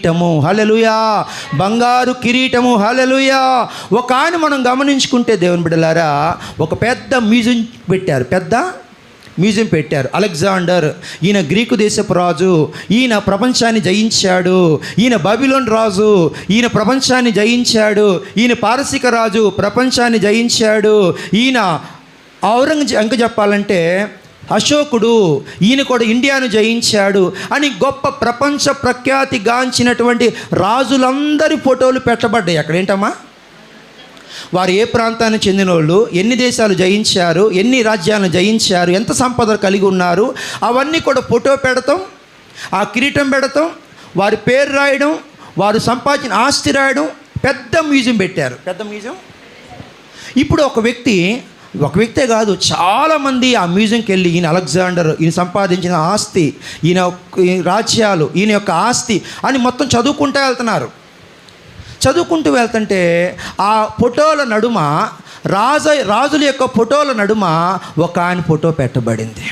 కిరీటము, హల్లెలూయా, బంగారు కిరీటము, హల్లెలూయా. ఒక ఆయన మనం గమనించుకుంటే దేవుని బిడ్డలారా, ఒక పెద్ద మ్యూజియం పెట్టారు. అలెగ్జాండర్, ఈయన గ్రీకు దేశపు రాజు, ఈయన ప్రపంచాన్ని జయించాడు. ఈయన బబిలోన్ రాజు, ఈయన ప్రపంచాన్ని జయించాడు. ఈయన పారసీక రాజు, ప్రపంచాన్ని జయించాడు. ఈయన ఇంకా చెప్పాలంటే అశోకుడు, ఈయన కూడా ఇండియాను జయించాడు అని గొప్ప ప్రపంచ ప్రఖ్యాతి గాంచినటువంటి రాజులందరి ఫోటోలు పెట్టబడ్డాయి. అక్కడేంటమ్మా, వారు ఏ ప్రాంతానికి చెందిన వాళ్ళు, ఎన్ని దేశాలు జయించారు, ఎన్ని రాజ్యాలను జయించారు, ఎంత సంపద కలిగి ఉన్నారు, అవన్నీ కూడా ఫోటో పెడతాం, ఆ కిరీటం పెడతాం, వారి పేరు రాయడం, వారు సంపాదించిన ఆస్తి రాయడం, పెద్ద మ్యూజియం పెట్టారు. పెద్ద మ్యూజియం. ఇప్పుడు ఒక వ్యక్తే కాదు, చాలామంది ఆ మ్యూజియంకి వెళ్ళి ఈయన అలెగ్జాండర్, ఈయన సంపాదించిన ఆస్తి, ఈయన రాజ్యాలు, ఈయన యొక్క ఆస్తి అని మొత్తం చదువుకుంటూ వెళ్తుంటే ఆ ఫోటోల నడుమ, రాజుల యొక్క ఫోటోల నడుమ ఒక ఆయన ఫోటో పెట్టబడింది.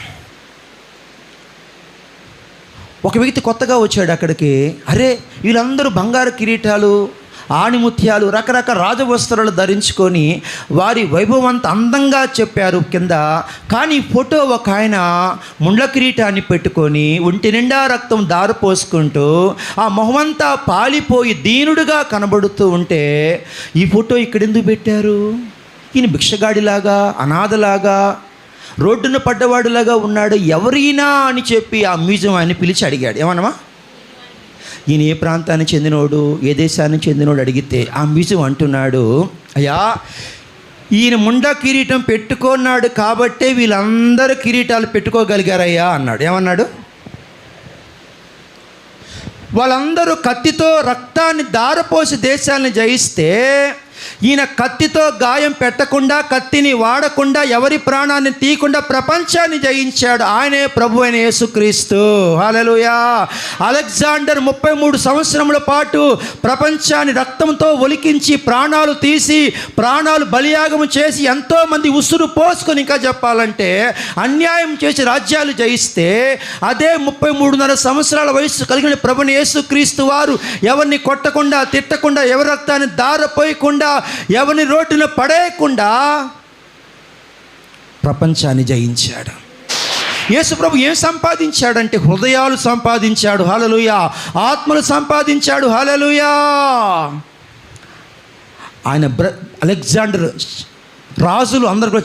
ఒక వ్యక్తి కొత్తగా వచ్చాడు అక్కడికి. అరే, వీళ్ళందరూ బంగారు కిరీటాలు, ఆణిముత్యాలు, రకరకాల రాజవస్త్రాలు ధరించుకొని వారి వైభవం అంత అందంగా చెప్పారు కింద. కానీ ఫోటో ఒక ఆయన ముండ్ల కిరీటాన్ని పెట్టుకొని ఒంటి నిండా రక్తం దారిపోసుకుంటూ ఆ మొహమంతా పాలిపోయి దీనుడుగా కనబడుతూ ఉంటే, ఈ ఫోటో ఇక్కడెందుకు పెట్టారు? ఈయన భిక్షగాడిలాగా, అనాథలాగా, రోడ్డున పడ్డవాడిలాగా ఉన్నాడు, ఎవరైనా అని చెప్పి ఆ మ్యూజియం ఆయన పిలిచి అడిగాడు. ఏమన్నమా, ఈయన ఏ ప్రాంతానికి చెందినోడు, ఏ దేశానికి చెందినోడు అడిగితే ఆ మ్యూజియం అంటున్నాడు, అయ్యా, ఈయన ముండా కిరీటం పెట్టుకున్నాడు కాబట్టే వీళ్ళందరూ కిరీటాలు పెట్టుకోగలిగారయ్యా అన్నాడు. ఏమన్నాడు? వాళ్ళందరూ కత్తితో రక్తాన్ని దారపోసి దేశాలను జయిస్తే, ఈయన కత్తితో గాయం పెట్టకుండా, కత్తిని వాడకుండా, ఎవరి ప్రాణాన్ని తీయకుండా ప్రపంచాన్ని జయించాడు. ఆయనే ప్రభు అయిన యేసుక్రీస్తు. హల్లెలూయా. అలెగ్జాండర్ 33 సంవత్సరముల పాటు ప్రపంచాన్ని రక్తంతో ఒలికించి, ప్రాణాలు తీసి, ప్రాణాలు బలియాగము చేసి, ఎంతోమంది ఉసురు పోసుకొని, ఇంకా చెప్పాలంటే అన్యాయం చేసి రాజ్యాలు జయిస్తే, అదే 33.5 సంవత్సరాల వయసు కలిగిన ప్రభుని యేసుక్రీస్తు వారు ఎవరిని కొట్టకుండా, తిట్టకుండా, ఎవరి రక్తాన్ని దారపోయకుండా, ఎవరిని రోడ్డున పడేయకుండా ప్రపంచాన్ని జయించాడు. యేసు ప్రభు ఏం సంపాదించాడంటే హృదయాలు సంపాదించాడు. హల్లెలూయా. ఆత్మలు సంపాదించాడు. హల్లెలూయా. ఆయన అలెగ్జాండర్ రాజులు అందరూ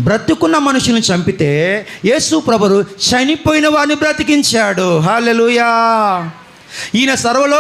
బ్రతుకున్న మనుషులను చంపితే, యేసు ప్రభువు చనిపోయిన వారిని బ్రతికించాడు. హల్లెలూయా. ఈయన సర్వలో